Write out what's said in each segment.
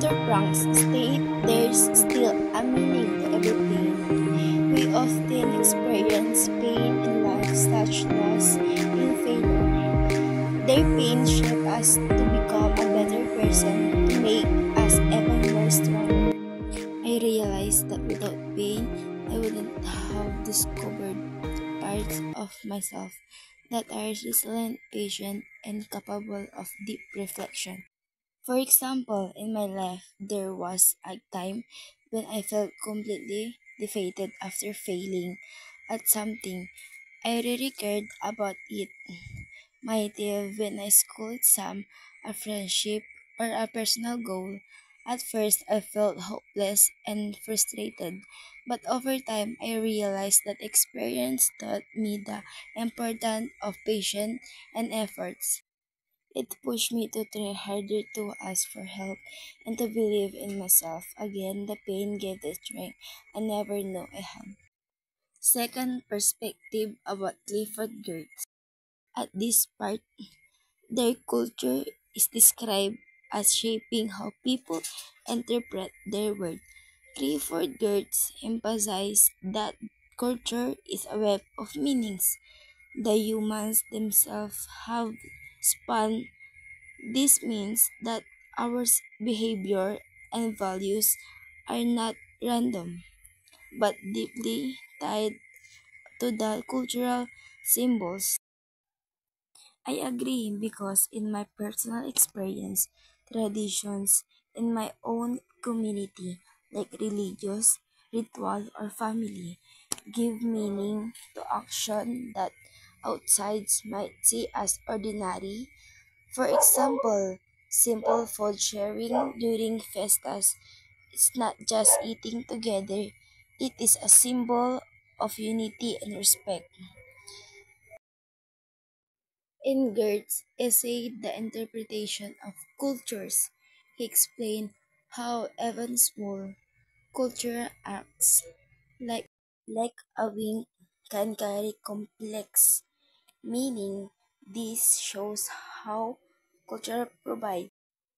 Viktor Frankl states there's still a meaning to every pain. We often experience pain in life, such loss and failure. Their pain shapes us to become a better person, to make us even more stronger. I realized that without pain, I wouldn't have discovered parts of myself that are resilient, patient, and capable of deep reflection. For example, in my life, there was a time when I felt completely defeated after failing at something I really cared about it. Might have been a school exam, a friendship, or a personal goal. At first, I felt hopeless and frustrated, but over time, I realized that experience taught me the importance of patience and efforts. It pushed me to try harder, to ask for help, and to believe in myself. Again, the pain gave the strength I never knew I had. Second perspective about Clifford Geertz. At this part, their culture is described as shaping how people interpret their world. Clifford Geertz emphasized that culture is a web of meanings. The humans themselves have spun. This means that our behavior and values are not random, but deeply tied to the cultural symbols. I agree because in my personal experience, traditions in my own community, like religious, ritual, or family, give meaning to action that outsides might see as ordinary. For example, simple food sharing during festas is not just eating together, it is a symbol of unity and respect. In Gert's essay, The Interpretation of Cultures, he explained how even small cultural acts like a wink can carry complex meaning. This shows how culture provides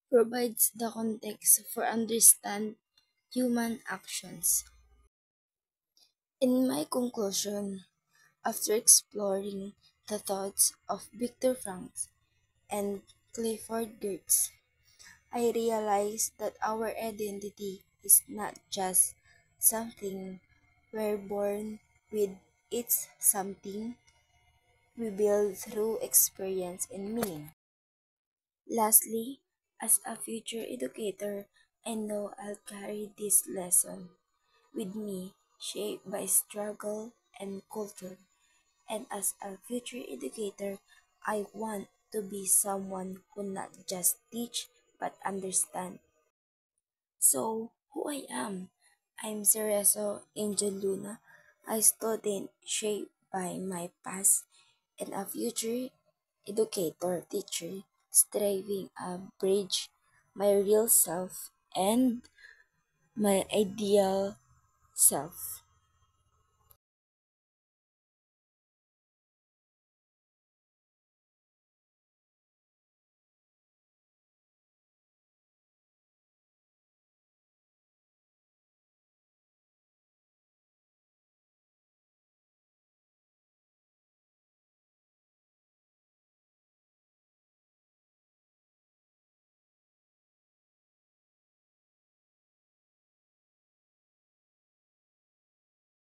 the context for understand human actions. In my conclusion, after exploring the thoughts of Viktor Frankl and Clifford Geertz, I realized that our identity is not just something we're born with, it's something we build through experience and meaning. Lastly, as a future educator, I know I'll carry this lesson with me, shaped by struggle and culture. And as a future educator, I want to be someone who not just teach but understand. So, who I am? I'm Cerezo Angel Luna, a student shaped by my past and a future educator teacher striving a bridge my real self and my ideal self.